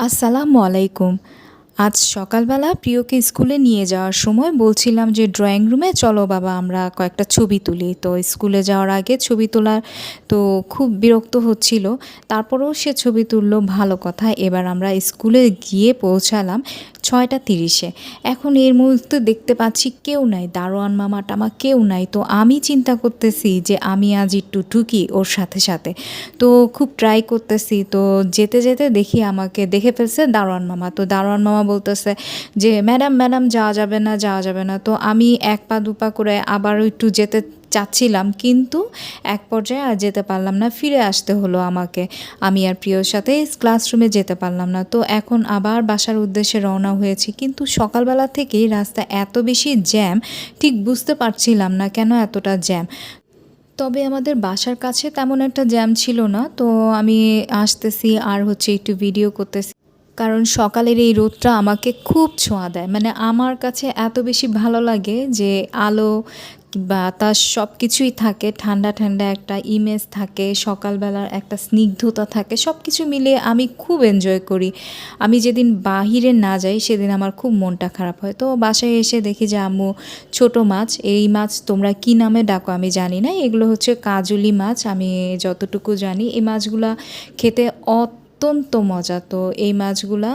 আসসালামু আলাইকুম। আজ সকালবেলা প্রিয়কে স্কুলে নিয়ে যাওয়ার সময় বলছিলাম যে ড্রয়িং রুমে চলো বাবা আমরা কয়েকটা ছবি তুলি। তো স্কুলে যাওয়ার আগে ছবি তোলার তো খুব বিরক্ত হচ্ছিল। তারপরেও সে ছবি তুললো, ভালো কথা। এবার আমরা স্কুলে গিয়ে পৌঁছালাম ৬টা ৩০-এ। এখন এর মুহূর্তে দেখতে পাচ্ছি কেউ নাই, দারোয়ান মামা টামা কেউ নাই। তো আমি চিন্তা করতেছি যে আমি আজ একটু ঢুকি ওর সাথে সাথে। তো খুব ট্রাই করতেছি, তো যেতে যেতে দেখি আমাকে দেখে ফেলছে দারোয়ান মামা। তো দারোয়ান মামা বলতেছে যে ম্যাডাম ম্যাডাম যাওয়া যাবে না, যাওয়া যাবে না। তো আমি এক পা দুপা করে আবারও একটু যেতে চাচ্ছিলাম, কিন্তু এক পর্যায়ে আর যেতে পারলাম না, ফিরে আসতে হলো আমাকে। আমি আর প্রিয়র সাথে ক্লাসরুমে যেতে পারলাম না। তো এখন আবার বাসার উদ্দেশ্যে রওনা হয়েছি, কিন্তু সকালবেলা থেকেই রাস্তা এত বেশি জ্যাম, ঠিক বুঝতে পারছিলাম না কেন এতটা জ্যাম। তবে আমাদের বাসার কাছে তেমন একটা জ্যাম ছিল না। তো আমি আসতেছি আর একটু ভিডিও করতেছি, কারণ সকালের এই রোদটা আমাকে খুব ছোঁয়া দেয়। মানে আমার কাছে এত বেশি ভালো লাগে যে আলো বাতাস সব কিছুই থাকে, ঠান্ডা ঠান্ডা একটা ইমেজ থাকে, সকালবেলার একটা স্নিগ্ধতা থাকে, সব কিছু মিলিয়ে আমি খুব এনজয় করি। আমি যেদিন বাহিরে না যাই সেদিন আমার খুব মনটা খারাপ হয়। তো বাসায় এসে দেখি যে আম্মু ছোট মাছ, এই মাছ তোমরা কি নামে ডাকো আমি জানি না, এগুলো হচ্ছে কাজুলি মাছ, আমি যতটুকু জানি। এই মাছগুলা খেতে অত্যন্ত মজা। তো এই মাছগুলা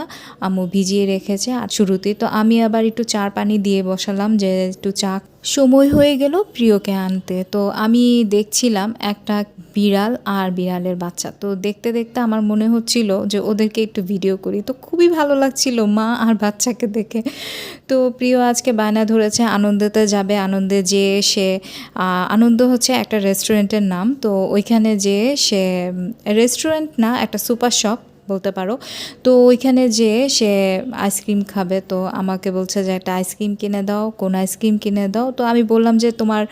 আম্মু ভিজিয়ে রেখেছে আর শুরুতে। তো আমি আবার একটু চার পানি দিয়ে বসালাম যে একটু চা। সময় হয়ে গেল প্রিয়কে আনতে। তো আমি দেখছিলাম একটা বিড়াল আর বিড়ালের বাচ্চা। তো দেখতে দেখতে আমার মনে হচ্ছিল যে ওদেরকে একটু ভিডিও করি। তো খুবই ভালো লাগছিল মা আর বাচ্চাকে দেখে। তো প্রিয় আজকে বায়না ধরেছে আনন্দতে যাবে। আনন্দে যেয়ে সে আনন্দ হচ্ছে একটা রেস্টুরেন্টের নাম। তো ওইখানে যেয়ে সে রেস্টুরেন্ট না, একটা সুপার শপ বলতে পারো। তো ওইখানে যেয়ে সে আইসক্রিম খাবে। তো আমাকে বলছে যে একটা আইসক্রিম কিনে দাও, কোন আইসক্রিম কিনে দাও। তো আমি বললাম যে তোমার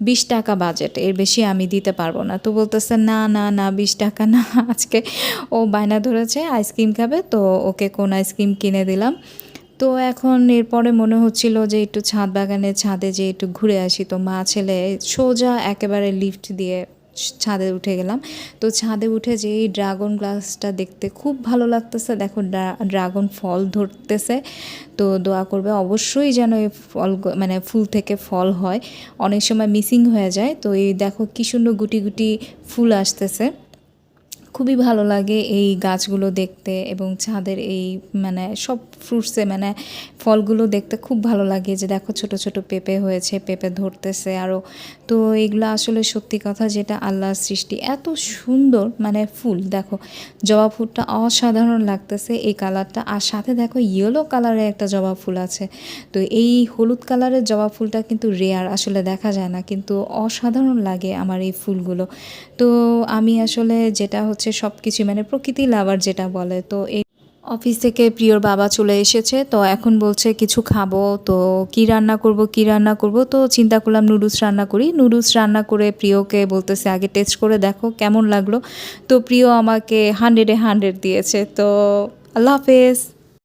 20 টাকা বাজেট, এর বেশি আমি দিতে পারবো না। তো বলতেছে না না না, 20 টাকা না। আজকে ও বায়না ধরেছে আইসক্রিম খাবে, তো ওকে কোন আইসক্রিম কিনে দিলাম। তো এখন এরপরে মনে হচ্ছিল যে একটু ছাদ বাগানের ছাদে যে একটু ঘুরে আসি। তো মা ছেলে সোজা একেবারে লিফট দিয়ে ছাদে উঠে গেলাম। তো ছাদে উঠে যে এই ড্রাগন গাছটা দেখতে খুব ভালো লাগতেছে। দেখো ড্রাগন ফল ধরতেছে। তো দোয়া করবে অবশ্যই যেন এই ফল মানে ফুল থেকে ফল হয়, অনেক সময় মিসিং হয়ে যায়। তো এই দেখো কি সুন্দর গুটি গুটি ফুল আসতেছে। খুবই ভালো লাগে এই গাছগুলো দেখতে, এবং ছাদের এই মানে সব ফ্রুটসে মানে ফলগুলো দেখতে খুব ভালো লাগে। যে দেখো ছোট ছোট পেঁপে হয়েছে, পেঁপে ধরতেছে আরও। তো এগুলো আসলে সত্যি কথা, যেটা আল্লাহর সৃষ্টি, এত সুন্দর মানে ফুল। দেখো জবা ফুলটা অসাধারণ লাগতেছে এই কালারটা, আর সাথে দেখো ইয়েলো কালারের একটা জবা ফুল আছে। তো এই হলুদ কালারের জবা ফুলটা কিন্তু রেয়ার, আসলে দেখা যায় না, কিন্তু অসাধারণ লাগে আমার এই ফুলগুলো। তো আমি আসলে যেটা সব কিছু মানে প্রকৃতি লাভার যেটা বলে। তো এই অফিস থেকে প্রিয়র বাবা চলে এসেছে। তো এখন বলছে কিছু খাবো, তো কি রান্না করব কি রান্না করব। তো চিন্তা করলাম নুডলস রান্না করি। নুডলস রান্না করে প্রিয়কে বলতেছে আগে টেস্ট করে দেখো কেমন লাগলো। তো প্রিয় আমাকে 100-এ 100 দিয়েছে। তো আল্লাহ হাফেজ।